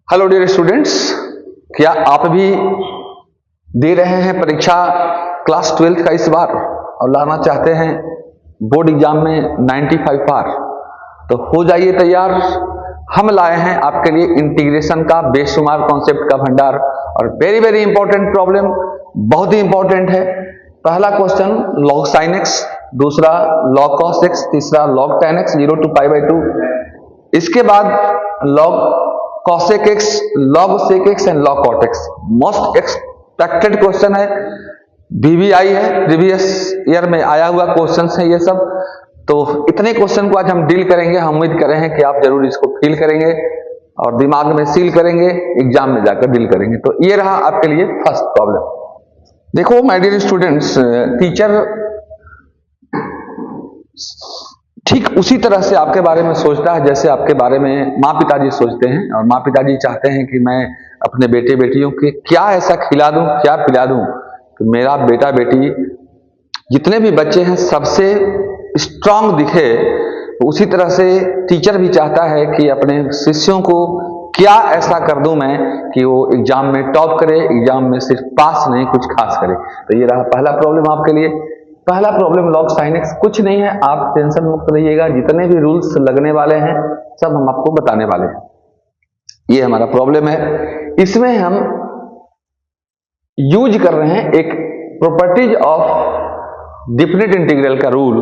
Hello dear students, क्या आप भी दे रहे हैं परीक्षा क्लास 12th का इस बार और लाना चाहते हैं बोर्ड एग्जाम में 95 पार? तो हो जाइए तैयार। हम लाए हैं आपके लिए इंटीग्रेशन का बेशुमार कॉन्सेप्ट का भंडार और वेरी वेरी इंपॉर्टेंट प्रॉब्लम, बहुत ही इंपॉर्टेंट है। पहला क्वेश्चन log sin x, दूसरा log cos x, तीसरा log tan x 0 to π/2। इसके बाद log cosec x, log sec x and log cot x। Most expected question है, VBI है, प्रीवियस ईयर में आया हुआ क्वेश्चन है ये सब। तो इतने क्वेश्चन को आज हम डील करेंगे। हम उम्मीद कर रहे हैं कि आप जरूर इसको फील करेंगे और दिमाग में सील करेंगे, एग्जाम में जाकर डील करेंगे। तो ये रहा आपके लिए फर्स्ट प्रॉब्लम। देखो माय डियर स्टूडेंट्स, टीचर ठीक उसी तरह से आपके बारे में सोचता है जैसे आपके बारे में माँ पिताजी सोचते हैं, और माँ पिताजी चाहते हैं कि मैं अपने बेटे बेटियों के क्या ऐसा खिला दूं, क्या पिला दूं कि मेरा बेटा बेटी जितने भी बच्चे हैं सबसे स्ट्रांग दिखे। उसी तरह से टीचर भी चाहता है कि अपने शिष्यों को क्या ऐसा कर दूं मैं कि वो एग्जाम में टॉप करे, एग्जाम में सिर्फ पास नहीं कुछ खास करे। तो ये रहा पहला प्रॉब्लम आपके लिए। पहला प्रॉब्लम log sin x कुछ नहीं है, आप टेंशन मुक्त रहिएगा। जितने भी रूल्स लगने वाले हैं सब हम आपको बताने वाले हैं। ये हमारा प्रॉब्लम है। इसमें हम यूज कर रहे हैं एक प्रॉपर्टीज ऑफ डिफिनिट इंटीग्रल का rule,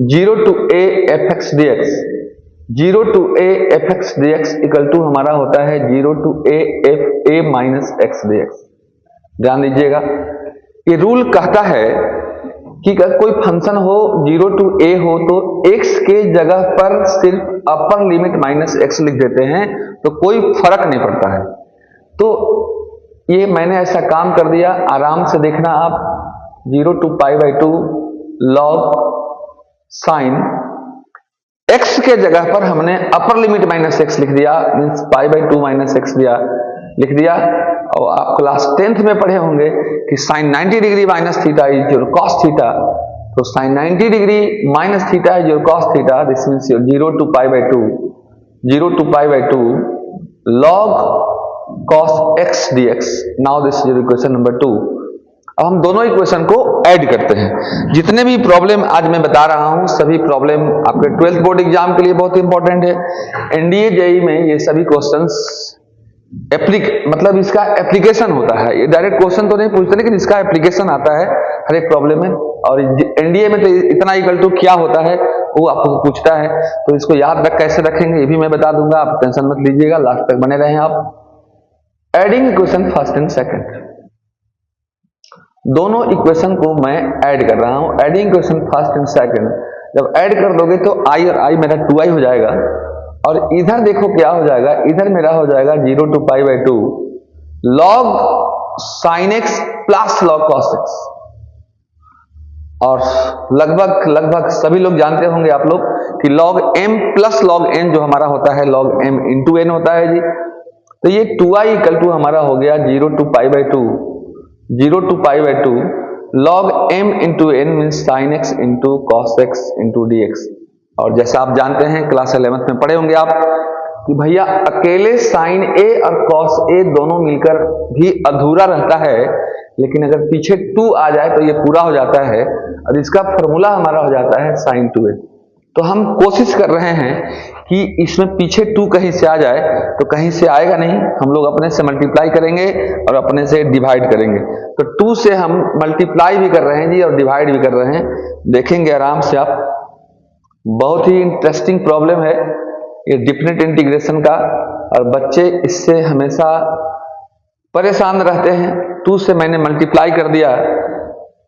0 to a fx dx। 0 to a fx dx equal to हमारा होता है 0 to a f a minus x dx। ध्यान दीजिएगा, ये रूल कहता है कि अगर कोई फंक्शन हो 0 to a हो तो x के जगह पर सिर्फ अपर लिमिट माइनस x लिख देते हैं तो कोई फर्क नहीं पड़ता है। तो ये मैंने ऐसा काम कर दिया, आराम से देखना आप। 0 to π/2 log sin x के जगह पर हमने अपर लिमिट माइनस x लिख दिया, मीन्स π/2 माइनस x लिख दिया। और आप क्लास 10th में पढ़े होंगे कि sin 90 degree minus theta is your cos theta. तो sin 90 degree minus theta is your cos theta. This means your 0 to π/2 log cos x dx। Now this is equation number 2। अब हम दोनों equation को add करते हैं। जितने भी problem आज मैं बता रहा हूं सभी प्रॉब्लम आपके 12th बोर्ड एग्जाम के लिए बहुत इंपॉर्टेंट है। NDA JEE में ये सभी क्वेश्चंस मतलब इसका एप्लीकेशन होता है। ये डायरेक्ट क्वेश्चन तो नहीं पूछते लेकिन इसका एप्लीकेशन आता है हर एक प्रॉब्लम में। और NDA में तो इतना इक्वल टू क्या होता है वो आपको पूछता है, तो इसको याद रख कैसे रखेंगे ये भी मैं बता दूंगा, आप टेंशन मत लीजिएगा, लास्ट तक बने रहें आप। Adding equation first and second, दोनों इक्वेशन को मैं ऐड कर रहा हूं। Adding equation first and second जब ऐड कर दोगे तो i और i मेरा 2i हो जाएगा, और इधर देखो क्या हो जाएगा, इधर मेरा हो जाएगा 0 to π/2 log sin x plus log cos x। और लगभग सभी लोग जानते होंगे आप लोग कि log m plus log n जो हमारा होता है log m into n होता है जी। तो ये 2i इक्वल टू हमारा हो गया 0 to π/2 log m into n means sin x into cos x into dx। और जैसा आप जानते हैं क्लास 11th में पढ़े होंगे आप कि भैया अकेले sin a और cos a दोनों मिलकर भी अधूरा रहता है, लेकिन अगर पीछे 2 आ जाए तो ये पूरा हो जाता है और इसका फॉर्मूला हमारा हो जाता है sin 2a। तो हम कोशिश कर रहे हैं कि इसमें पीछे 2 कहीं से आ जाए, तो कहीं से आएगा नहीं, हम लोग अपने से मल्टीप्लाई करेंगे और अपने से डिवाइड करेंगे। तो 2 से हम मल्टीप्लाई भी कर रहे हैं जी और डिवाइड भी कर रहे हैं, देखेंगे आराम से आप। बहुत ही इंटरेस्टिंग प्रॉब्लम है ये डिफिनिट इंटीग्रेशन का, और बच्चे इससे हमेशा परेशान रहते हैं। 2 से मैंने मल्टीप्लाई कर दिया,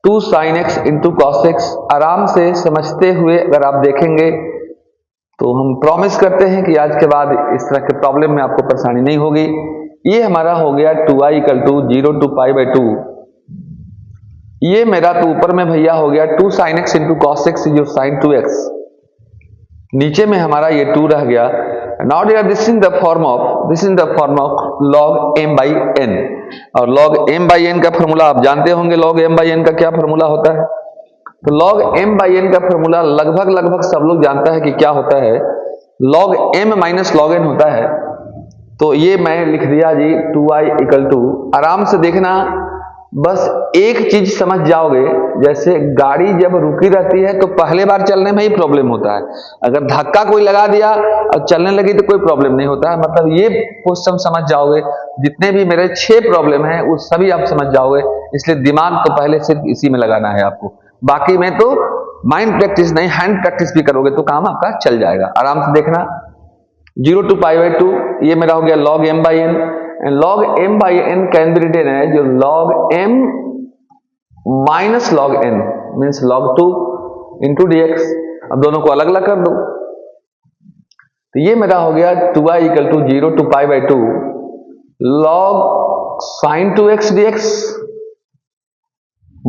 2 sin x into cos x। आराम से समझते हुए अगर आप देखेंगे तो हम प्रॉमिस करते हैं कि आज के बाद इस तरह के प्रॉब्लम में आपको परेशानी नहीं होगी। ये हमारा हो गया 2i इक्वल टू 0 to π/2। ये मेरा तो ऊपर में भैया हो गया 2 sin x into cos x जो sin 2x, नीचे में हमारा ये 2 रह गया। Now dear this in the form of log m/n। और log m/n का फॉर्मूला आप जानते होंगे, log m/n का क्या फॉर्मूला होता है। तो log m/n का फॉर्मूला लगभग सब लोग जानता है कि क्या होता है, log m minus log n होता है। तो ये मैंने लिख दिया जी 2i इक्वल टू, आराम से देखना, बस एक चीज समझ जाओगे, जैसे गाड़ी जब रुकी रहती है तो पहले बार चलने में ही प्रॉब्लम होता है, अगर धक्का कोई लगा दिया और चलने लगी तो कोई प्रॉब्लम नहीं होता है। मतलब ये क्वेश्चन समझ जाओगे, जितने भी मेरे 6 प्रॉब्लम है वो सभी आप समझ जाओगे, इसलिए दिमाग तो पहले सिर्फ इसी में लगाना है आपको, बाकी में तो माइंड प्रैक्टिस नहीं हैंड प्रैक्टिस भी करोगे तो काम आपका चल जाएगा। आराम से देखना, 0 to पाई बाई 2, ये मेरा हो गया log m by n, and log m by n can be written है जो log m minus log n means log 2 into dx। अब दोनों को अलग अलग कर दो, तो ये मेरा हो गया 2i equal to 0 to pi by 2 log sin 2x dx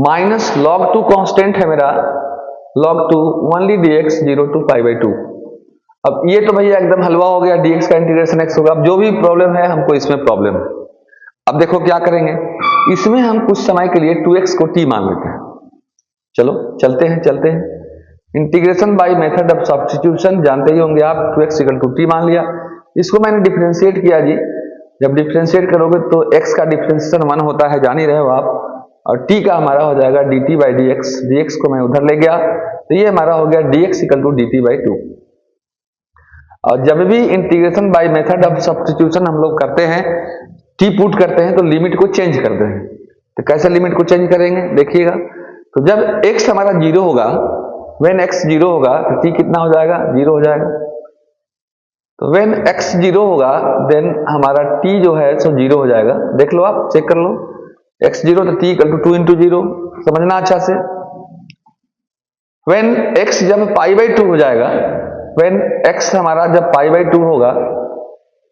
minus log 2 constant है मेरा log 2 only dx 0 to pi by 2। अब ये तो भैया एकदम हलवा हो गया, dx का इंटीग्रेशन x होगा। अब जो भी प्रॉब्लम है हमको इसमें प्रॉब्लम है, अब देखो क्या करेंगे, इसमें हम कुछ समय के लिए 2x को t मान लेते हैं। चलो चलते हैं integration by method of substitution जानते ही होंगे आप, 2x इक्वल टू t मान लिया, इसको मैंने डिफरेंशिएट किया जी। जब डिफरेंशिएट करोगे तो x का डिफरेंशिएशन 1 होता है, जान ही रहे हो आप, और t का हमारा हो जाएगा dt बाई dx, dx को मैं उधर ले गया तो ये हमारा हो गया dx equal to dt by 2। और जब भी integration by method of substitution हम लोग करते हैं, t पुट करते हैं तो लिमिट को चेंज करते हैं। तो कैसे लिमिट को चेंज करेंगे देखिएगा, तो जब x हमारा 0 होगा, व्हेन x 0 होगा तो t कितना हो जाएगा, 0 हो जाएगा। तो व्हेन x 0 होगा देन हमारा t जो है सो 0 हो जाएगा। देख लो आप, चेक कर लो, x 0 तो t इक्वल टू 2 इंटू 0, समझना अच्छा से। व्हेन x जब पाई बाई 2 हो जाएगा, व्हेन x हमारा जब पाई बाई 2 होगा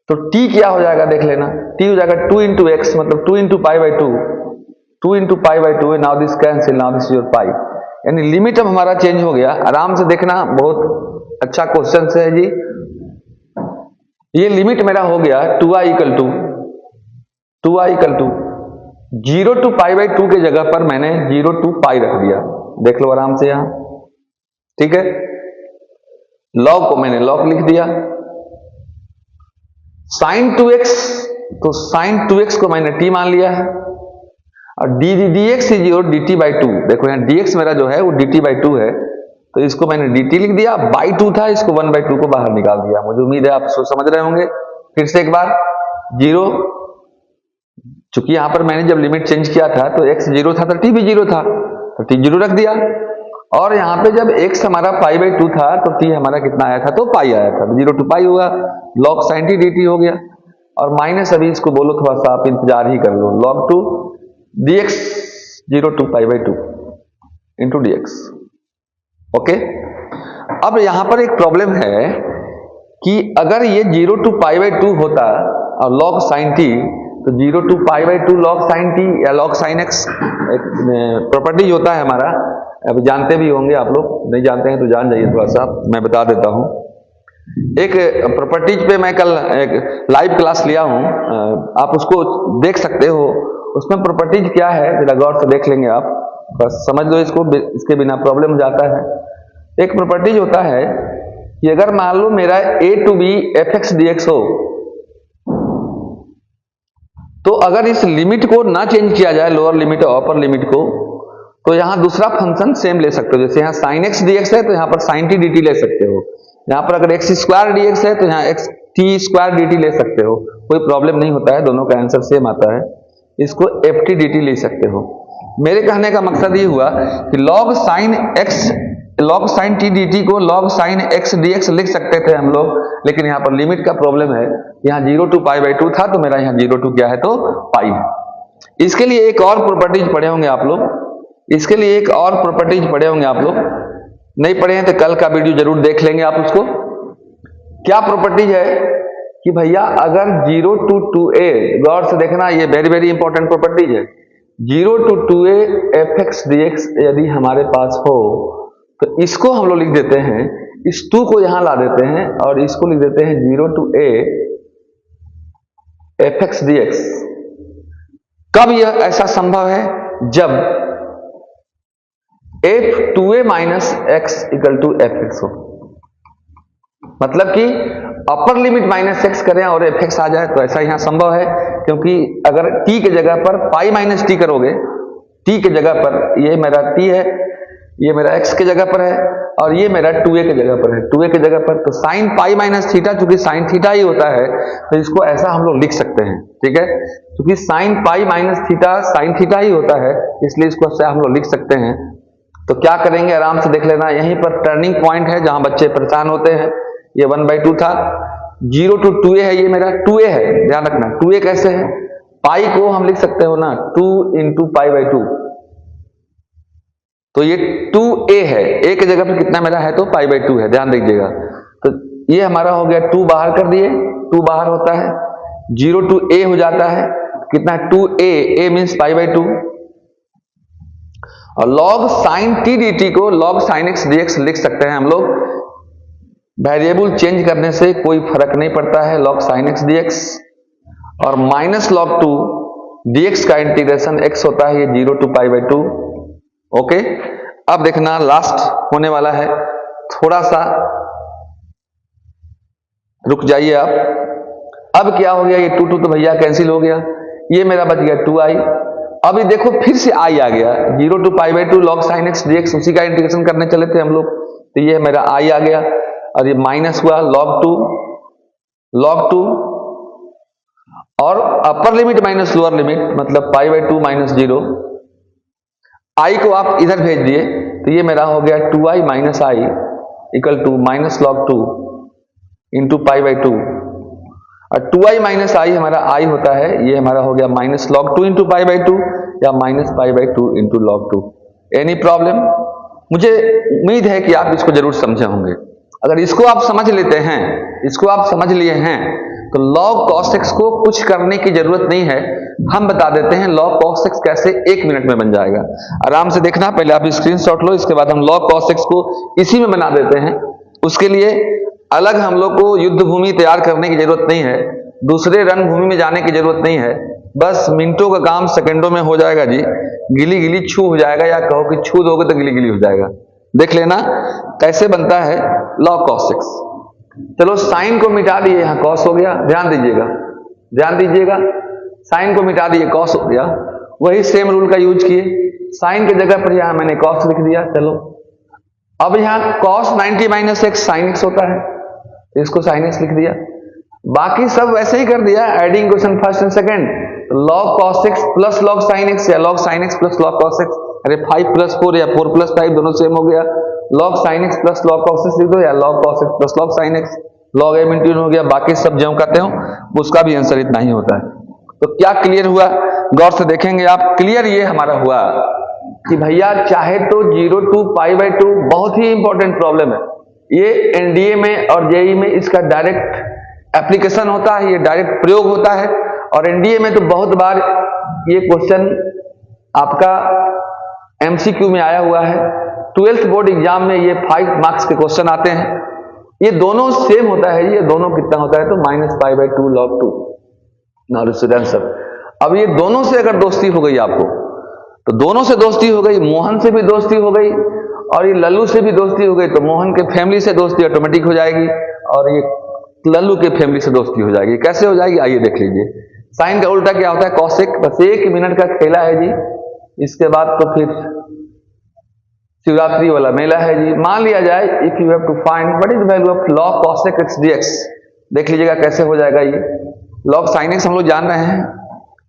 तो t क्या हो जाएगा देख लेना, t हो जाएगा 2 इंटू एक्स, मतलब 2 into pi by 2, 2 into pi by 2, now this cancel, now this your pi, यानी लिमिट अब हमारा चेंज हो गया। आराम से देखना, बहुत अच्छा क्वेश्चन है जी। ये लिमिट मेरा हो गया 2i equal to 0 to pi by 2 के जगह पर मैंने 0 टू पाई रख दिया, देख लो आराम से यहां, ठीक है। log को मैंने log लिख दिया, sin 2x तो sin 2x को मैंने t मान लिया है, और dx is your dt by 2, देखो यहाँ dx मेरा जो है वो dt बाई 2 है, तो इसको मैंने dt लिख दिया, बाई 2 था, इसको 1 बाई 2 को बाहर निकाल दिया। मुझे उम्मीद है आप समझ रहे होंगे। फिर से एक बार 0, चूंकि यहां पर मैंने जब लिमिट चेंज किया था तो x 0 था तो t भी 0 था, तो t 0 रख दिया, और यहाँ पे जब x हमारा पाई बाई 2 था तो t हमारा कितना आया था, तो पाई आया था, 0 टू पाई हुआ, log sin t dt हो गया, और माइनस अभी इसको बोलो थोड़ा सा आप इंतजार ही कर लो, log 2 dx 0 to pi by 2 into dx। Okay, अब यहां पर एक प्रॉब्लम है कि अगर ये 0 टू पाई बाई 2 होता और log sin t, तो 0 to pi by 2 log sin t या log sin x एक प्रॉपर्टी होता है हमारा, अभी जानते भी होंगे आप लोग, नहीं जानते हैं तो जान जाइए, थोड़ा सा मैं बता देता हूं। एक प्रॉपर्टीज पे मैं कल एक लाइव क्लास लिया हूं, आप उसको देख सकते हो, उसमें प्रॉपर्टीज क्या है जरा गौर से देख लेंगे आप, बस समझ लो इसको, इसके बिना प्रॉब्लम जाता है। एक प्रॉपर्टीज होता है कि अगर मान लो मेरा a to b fx dx हो, तो अगर इस लिमिट को ना चेंज किया जाए, लोअर लिमिट और अपर लिमिट को, तो यहां दूसरा फंक्शन सेम ले सकते हो। जैसे यहां sin x dx है तो यहां पर sin t dt ले सकते हो, यहां पर अगर x स्क्वायर dx है तो यहां x t स्क्वायर dt ले सकते हो, कोई प्रॉब्लम नहीं होता है, दोनों का आंसर सेम आता है। इसको ft dt ले सकते हो। मेरे कहने का मकसद ये हुआ कि log sin t dt को log sin x dx लिख सकते थे हम लोग, लेकिन यहां पर लिमिट का प्रॉब्लम है, यहां 0 टू पाई बाई 2 था तो मेरा यहां 0 टू क्या है, तो पाई है। इसके लिए एक और प्रॉपर्टीज पढ़े होंगे आप लोग, इसके लिए एक और प्रॉपर्टीज पढ़े होंगे आप लोग, नहीं पढ़े हैं तो कल का वीडियो जरूर देख लेंगे आप उसको। क्या प्रॉपर्टीज है कि भैया अगर 0 टू 2a, गौर से देखना, ये वेरी वेरी इंपॉर्टेंट प्रॉपर्टीज है, 0 टू 2a fx dx यदि हमारे पास हो तो इसको हम लोग लिख देते हैं, इस 2 को यहां ला देते हैं और इसको लिख देते हैं 0 टू a fx dx। कब यह ऐसा संभव है, जब f 2a minus x equal to fx हो, मतलब कि अपर लिमिट -x करें और fx आ जाए, तो ऐसा यहाँ संभव है, क्योंकि अगर t के जगह पर पाई माइनस टी करोगे, t के जगह पर ये मेरा t है, ये मेरा x के जगह पर है, और ये मेरा 2a के जगह पर है, 2a के जगह पर, तो साइन पाई माइनस थीटा, चूंकि साइन थीटा ही होता है तो इसको ऐसा हम लोग लिख सकते हैं, ठीक है, क्योंकि sine pi minus theta sine theta ही होता है, इसलिए इसको ऐसा हम लोग लिख सकते हैं। तो क्या करेंगे, आराम से देख लेना, यहीं पर टर्निंग पॉइंट है जहां बच्चे परेशान होते हैं। ये 1/2 था, 0 to 2a है, ये मेरा 2a है, ध्यान रखना 2a कैसे है, पाई को हम लिख सकते हो ना 2 into π/2, तो ये 2a है, a के जगह पर कितना मेरा है तो π/2 है, ध्यान दीजिएगा। तो ये हमारा हो गया, 2 बाहर कर दिए, 2 बाहर होता है, 0 to a हो जाता है, कितना 2a, a मीन्स π/2, और log sin t dt को log sin x dx लिख सकते हैं हम लोग, वेरिएबल चेंज करने से कोई फर्क नहीं पड़ता है, log sin x dx, और माइनस log 2 dx का इंटीग्रेशन x होता है, ये 0 to π/2। ओके, अब देखना लास्ट होने वाला है, थोड़ा सा रुक जाइए आप। अब क्या हो गया, ये 2 तो भैया कैंसिल हो गया, ये मेरा बच गया 2i। अभी देखो फिर से i आ गया, 0 to π/2 log sin x dx, उसी का इंटीग्रेशन करने चले थे हम लोग, तो ये मेरा i आ गया, और ये माइनस हुआ log 2 और upper limit minus lower limit, मतलब π/2 - 0, i को आप इधर भेज दिए, तो ये मेरा हो गया 2i - i equal to minus log 2 into π/2, और 2i - i हमारा i होता है, ये हमारा हो गया माइनस log 2 इंटू π/2 या minus π/2 into log 2। Any problem? मुझे उम्मीद है कि आप इसको जरूर समझे होंगे। अगर इसको आप समझ लेते हैं, इसको आप समझ लिए हैं, तो log cos x को कुछ करने की जरूरत नहीं है, हम बता देते हैं log cos x कैसे 1 मिनट में बन जाएगा। आराम से देखना, पहले आप स्क्रीनशॉट लो, इसके बाद हम log cos x को इसी में बना देते हैं। उसके लिए अलग हम लोग को युद्ध भूमि तैयार करने की जरूरत नहीं है, दूसरे रणभूमि में जाने की जरूरत नहीं है, बस मिनटों का काम सेकंडों में हो जाएगा जी, गिली गिली छू हो जाएगा, या कहो कि छू दोगे तो गिली गिली हो जाएगा। देख लेना कैसे बनता है log cos x। चलो साइन को मिटा दिए, यहाँ cos हो गया, ध्यान दीजिएगा, साइन को मिटा दिए, cos हो गया, वही सेम रूल का यूज किए, साइन के जगह पर यहाँ मैंने cos लिख दिया। चलो अब यहाँ cos 90 - x sin x होता है, इसको sin x लिख दिया, बाकी सब वैसे ही कर दिया, adding question first and second, log cos x plus log sin x या log sin x plus log cos x, अरे 5 + 4 या 4 + 5 दोनों सेम हो गया, log sin x plus log cos x लिख दो, या log cos x plus log sin x, log m × n हो गया, बाकी सब जो कहते हो उसका भी आंसर इतना ही होता है। तो क्या क्लियर हुआ? गौर से देखेंगे आप, क्लियर ये हमारा हुआ कि भैया चाहे तो 0 to π/2 बहुत ही इंपॉर्टेंट प्रॉब्लम है, ये एनडीए में और जेई में इसका डायरेक्ट एप्लीकेशन होता है, ये डायरेक्ट प्रयोग होता है, और एनडीए में तो बहुत बार ये क्वेश्चन आपका एमसीक्यू में आया हुआ है, 12th बोर्ड एग्जाम में ये 5 मार्क्स के क्वेश्चन आते हैं। ये दोनों सेम होता है, ये दोनों कितना होता है तो -π/2 log 2। Now this answer. अब ये दोनों से अगर दोस्ती हो गई आपको, तो दोनों से दोस्ती हो गई, मोहन से भी दोस्ती हो गई और ये लल्लू से भी दोस्ती हो गई, तो मोहन के फैमिली से दोस्ती ऑटोमेटिक हो जाएगी और ये लल्लू के फैमिली से दोस्ती हो जाएगी। कैसे हो जाएगी आइए देख लीजिए। साइन का उल्टा क्या होता है कॉसेक, बस 1 मिनट का खेला है जी, इसके बाद तो फिर शिवरात्रि वाला मेला है जी। मान लिया जाए if you have to find what is value of log cos x dx, देख लीजिएगा कैसे हो जाएगा ये। log sin x हम लोग जान रहे हैं,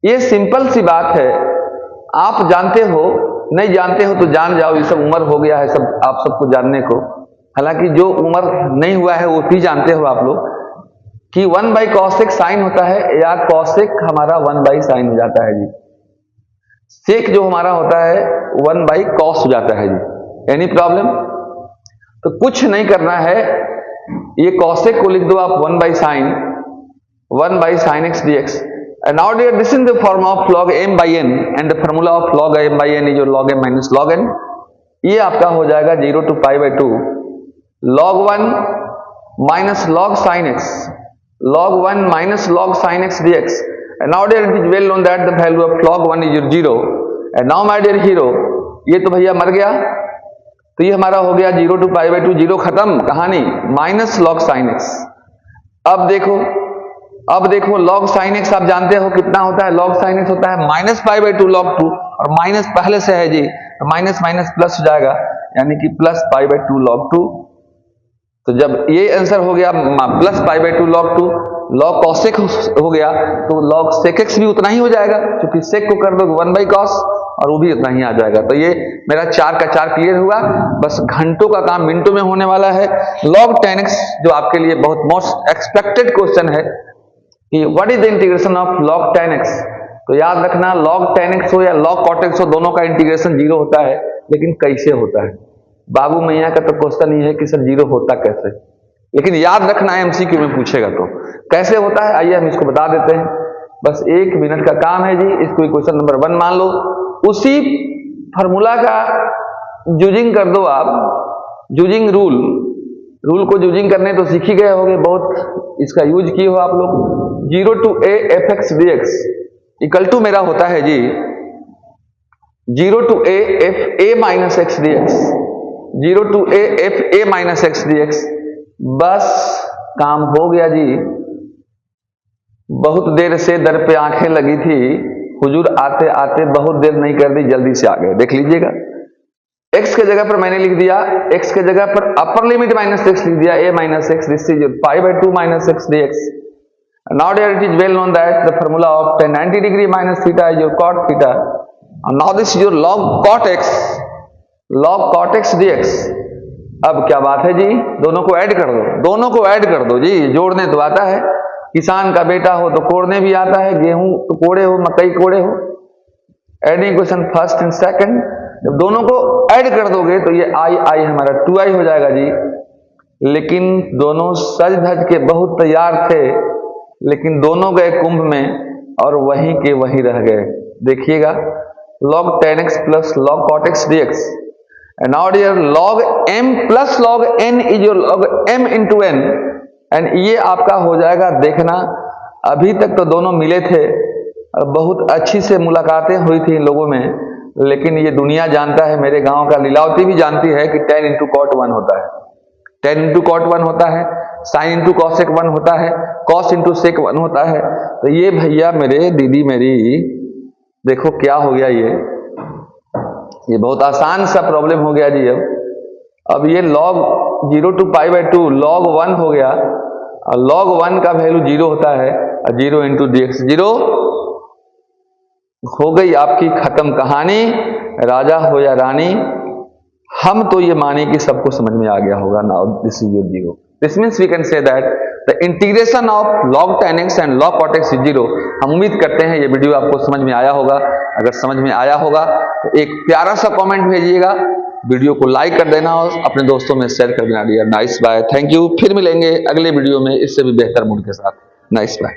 ये सिंपल सी बात है, आप जानते हो, नहीं जानते हो तो जान जाओ, ये सब उम्र हो गया है सब आप सबको जानने को। हालांकि जो उम्र नहीं हुआ है वो भी जानते हो आप लोग कि 1/cos x sin होता है, या cos x हमारा 1/sin हो जाता है जी, sec जो हमारा होता है 1/cos हो जाता है जी। Any problem? तो कुछ नहीं करना है, ये cosec को लिख दो आप 1/sin x dx, and now dear this is the form of log m/n and the formula of log m/n is log m minus log n। ये आपका हो जाएगा 0 to π/2 log 1 minus log sin x, log 1 minus log sin x dx, and now dear it is well known that the value of log 1 is 0, and now my dear hero, ये तो भैया मर गया, तो ये हमारा हो गया 0 to पाई बाई 2, जीरो खत्म कहानी, माइनस लॉग साइन एक्स। अब देखो लॉग साइन एक्स आप जानते हो कितना होता है, लॉग साइन एक्स होता है माइनस पाई बाई 2 log 2, और माइनस पहले से है जी, तो माइनस माइनस प्लस हो जाएगा, यानी कि प्लस पाई बाई 2 log 2। तो जब ये आंसर हो गया plus pi by 2 log 2, log cosec हो गया तो log sec x भी उतना ही हो जाएगा, क्योंकि sec को कर दो 1 बाई cos और वो भी उतना ही आ जाएगा। तो ये मेरा 4 का 4 क्लियर हुआ, बस घंटों का काम मिनटों में होने वाला है। log tan x जो आपके लिए बहुत मोस्ट एक्सपेक्टेड क्वेश्चन है कि what is the integration of log tan x। तो याद रखना log tan x हो या log cot x हो, दोनों का इंटीग्रेशन 0 होता है, लेकिन कैसे होता है, बाबू मैया का तो क्वेश्चन ही है कि सर 0 होता कैसे, लेकिन याद रखना एमसीक्यू में पूछेगा तो कैसे होता है। आइए हम इसको बता देते हैं, बस 1 मिनट का काम है जी। इसको क्वेश्चन नंबर 1 मान लो, उसी फॉर्मूला का यूजिंग कर दो आप, यूजिंग रूल को यूजिंग करने तो सीख ही गए होंगे, बहुत इसका यूज किए हो आप लोग। 0 to a f x dx equal to मेरा होता है जी 0 to a f a minus x dx, 0 to a f a minus x dx। बस काम हो गया जी। बहुत देर से दर पे आंखें लगी थी, हुजूर आते आते बहुत देर नहीं कर दी, जल्दी से आ गए। देख लीजिएगा, x के जगह पर मैंने लिख दिया, x के जगह पर अपर लिमिट माइनस x लिख दिया, a minus x, this is your pi by 2 minus x dx। Now there it is well known that the formula of tan 90 degree minus theta is your cot theta, and now this is your log cot x dx। अब क्या बात है जी, दोनों को add कर दो जी। जोड़ने तो आता है, किसान का बेटा हो तो कोड़ने भी आता है, गेहूं तो कोड़े हो, मकई कोड़े हो। Adding question first and second, जब दोनों को ऐड कर दोगे तो ये आई हमारा 2i हो जाएगा जी। लेकिन दोनों सज धज के बहुत तैयार थे, लेकिन दोनों गए कुंभ में और वहीं के वहीं रह गए। देखिएगा log tan x plus log cot x dx, and now dear log m plus log n is your log m into n, and ये आपका हो जाएगा। देखना अभी तक तो दोनों मिले थे, बहुत अच्छी से मुलाकातें हुई थी इन लोगों में, लेकिन ये दुनिया जानता है, मेरे गांव का लीलावती भी जानती है कि tan into cot 1 होता है, tan into cot 1 होता है, sin into cosec 1 होता है, cos into sec 1 होता है। तो ये भैया मेरे, दीदी मेरी, देखो क्या हो गया, ये बहुत आसान सा प्रॉब्लम हो गया जी। अब ये log 0 to pi by 2 log 1 हो गया, और log 1 का वैल्यू 0 होता है, और 0 इंटू dx, 0 हो गई आपकी खत्म कहानी। राजा हो या रानी, हम तो ये माने कि सबको समझ में आ गया होगा। Now this is your 0, this means we can say that the integration of log tan x and log cot x is 0। हम उम्मीद करते हैं ये वीडियो आपको समझ में आया होगा। अगर समझ में आया होगा तो एक प्यारा सा कमेंट भेजिएगा, वीडियो को लाइक कर देना और अपने दोस्तों में शेयर कर देना। Dear nice bye, thank you. फिर मिलेंगे अगले वीडियो में इससे भी बेहतर मूड के साथ। Nice bye.